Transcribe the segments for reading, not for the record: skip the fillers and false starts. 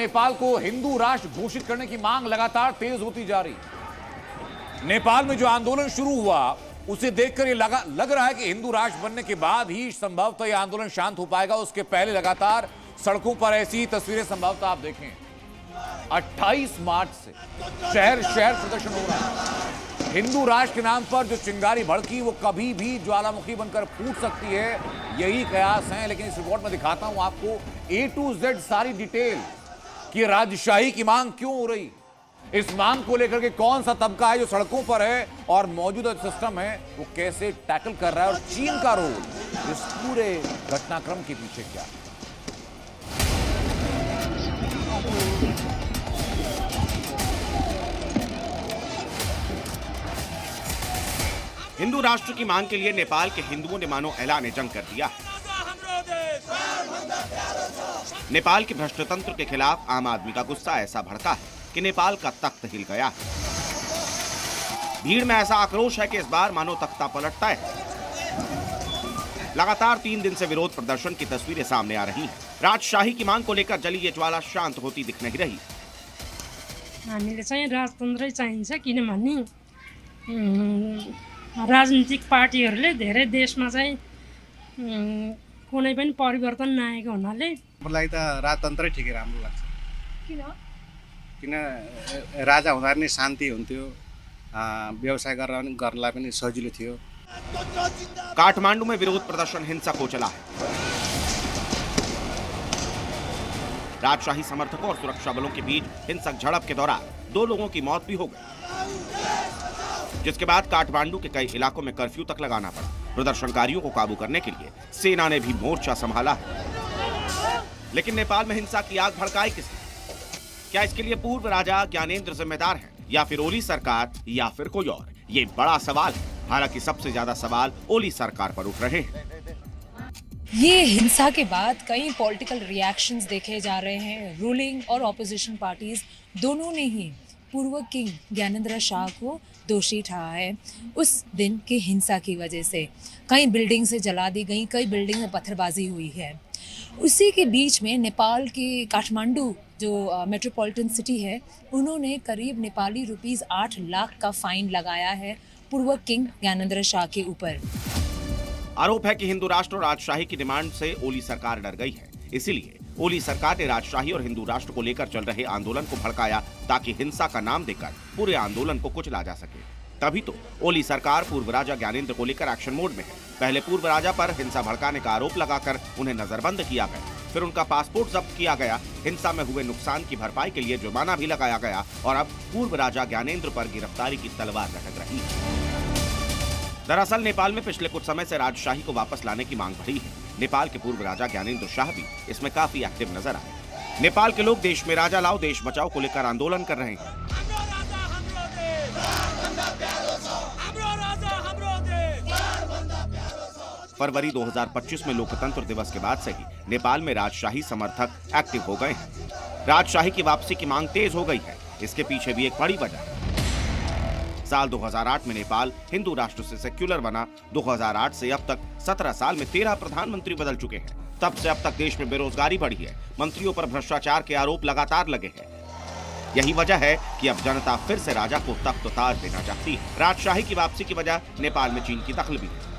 नेपाल को हिंदू राष्ट्र घोषित करने की मांग लगातार तेज होती जा रही। नेपाल में जो आंदोलन शुरू हुआ उसे देखकर ये लग रहा है कि हिंदू राष्ट्र बनने के बाद ही संभवतः यह आंदोलन शांत हो पाएगा। उसके पहले लगातार सड़कों पर ऐसी तस्वीरें संभवतः आप देखें। 28 मार्च से शहर शहर प्रदर्शन हो रहा है। हिंदू राष्ट्र के नाम पर जो चिंगारी भड़की वो कभी भी ज्वालामुखी बनकर फूट सकती है, यही कयास है। लेकिन इस रिपोर्ट में दिखाता हूं आपको A to Z सारी डिटेल कि राजशाही की मांग क्यों हो रही, इस मांग को लेकर के कौन सा तबका है जो सड़कों पर है और मौजूदा सिस्टम है वो कैसे टैकल कर रहा है, और चीन का रोल इस पूरे घटनाक्रम के पीछे क्या है। हिंदू राष्ट्र की मांग के लिए नेपाल के हिंदुओं ने मानो ऐलान जंग कर दिया। नेपाल के भ्रष्ट तंत्र के खिलाफ आम आदमी का गुस्सा ऐसा भड़का है कि नेपाल का तख्त हिल गया। भीड़ में ऐसा आक्रोश है कि इस बार मानो तख्ता पलटता है। लगातार 3 दिन से विरोध प्रदर्शन की तस्वीरें सामने आ रही हैं। राजशाही की मांग को लेकर जली ये ज्वाला शांत होती दिख नहीं रही। हामीले चाहिँ राजतन्त्रै चाहिन्छ, किनभने राजनीतिक पार्टीहरूले धेरै देशमा चाहिँ कुनै पनि परिवर्तन नआएको हुनाले मलाई त राजतन्त्रै ठिकै राम्रो लाग्छ। किन राजा हुँदा नि शान्ति हुन्थ्यो, व्यवसाय गर्नलाई पनि सजिलो थियो। काठमांडू में विरोध प्रदर्शन हिंसक हो चला है। राजशाही समर्थकों और सुरक्षा बलों के बीच हिंसक झड़प के दौरान 2 लोगों की मौत भी हो गई, जिसके बाद काठमांडू के कई इलाकों में कर्फ्यू तक लगाना पड़ा। प्रदर्शनकारियों को काबू करने के लिए सेना ने भी मोर्चा संभाला है। लेकिन नेपाल में हिंसा की आग भड़काई किसने? क्या इसके लिए पूर्व राजा ज्ञानेंद्र जिम्मेदार हैं, या फिर ओली सरकार, या फिर कोई और? ये बड़ा सवाल है। हालांकि सबसे ज्यादा सवाल ओली सरकार पर उठ रहे हैं। ये हिंसा के बाद कई पॉलिटिकल रिएक्शंस देखे जा रहे हैं। रूलिंग और ऑपोजिशन पार्टीज दोनों ने ही पूर्व किंग ज्ञानेंद्र शाह को दोषी ठहराया है। उस दिन की हिंसा की वजह से कई बिल्डिंग से जला दी गई, कई बिल्डिंग में पत्थरबाजी हुई है। उसी के बीच में नेपाल के काठमांडू जो मेट्रोपॉलिटन सिटी है, उन्होंने करीब नेपाली रुपीस 8 लाख का फाइन लगाया है पूर्व किंग ज्ञानेंद्र शाह के ऊपर। आरोप है कि हिंदू राष्ट्र और राजशाही की डिमांड से ओली सरकार डर गई है। इसीलिए ओली सरकार ने राजशाही और हिंदू राष्ट्र को लेकर चल रहे आंदोलन को भड़काया, ताकि हिंसा का नाम देकर पूरे आंदोलन को कुचला जा सके। तभी तो ओली सरकार पूर्व राजा ज्ञानेंद्र को लेकर एक्शन मोड में है। पहले पूर्व राजा पर हिंसा भड़काने का आरोप लगाकर उन्हें नजरबंद किया गया, फिर उनका पासपोर्ट जब्त किया गया, हिंसा में हुए नुकसान की भरपाई के लिए जुर्माना भी लगाया गया, और अब पूर्व राजा ज्ञानेंद्र पर गिरफ्तारी की तलवार लटक रही है। दरअसल नेपाल में पिछले कुछ समय से राजशाही को वापस लाने की मांग बढ़ी है। नेपाल के पूर्व राजा ज्ञानेंद्र शाह भी इसमें काफी एक्टिव नजर आए। नेपाल के लोग देश में राजा लाओ, देश बचाओ को लेकर आंदोलन कर रहे हैं। फरवरी 2025 में लोकतंत्र दिवस के बाद से ही नेपाल में राजशाही समर्थक एक्टिव हो गए हैं। राजशाही की वापसी की मांग तेज हो गई है। इसके पीछे भी एक बड़ी वजह है। साल 2008 में नेपाल हिंदू राष्ट्र से सेक्युलर बना। 2008 से अब तक 17 साल में 13 प्रधानमंत्री बदल चुके हैं। तब से अब तक देश में बेरोजगारी बढ़ी है। मंत्रियों पर भ्रष्टाचार के आरोप लगातार लगे हैं। यही वजह है कि अब जनता फिर से राजा को तख्त ताज देना चाहती है। राजशाही की वापसी की वजह नेपाल में चीन की दखल भी है।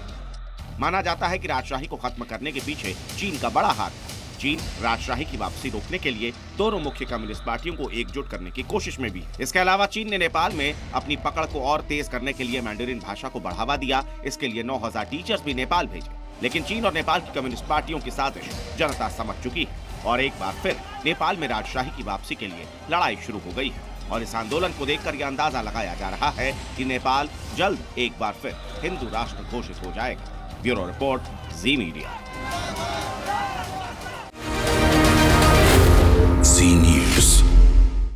माना जाता है कि राजशाही को खत्म करने के पीछे चीन का बड़ा हाथ है। चीन राजशाही की वापसी रोकने के लिए दोनों मुख्य कम्युनिस्ट पार्टियों को एकजुट करने की कोशिश में भी है। इसके अलावा चीन ने नेपाल में अपनी पकड़ को और तेज करने के लिए मैंडरिन भाषा को बढ़ावा दिया। इसके लिए 9000 टीचर्स भी नेपाल भेजे। लेकिन चीन और नेपाल की कम्युनिस्ट पार्टियों की साजिश जनता समझ चुकी है, और एक बार फिर नेपाल में राजशाही की वापसी के लिए लड़ाई शुरू हो गई है। और इस आंदोलन को देखकर यह अंदाजा लगाया जा रहा है कि नेपाल जल्द एक बार फिर हिंदू राष्ट्र घोषित हो जाएगा। ब्यूरो रिपोर्ट, जी मीडिया।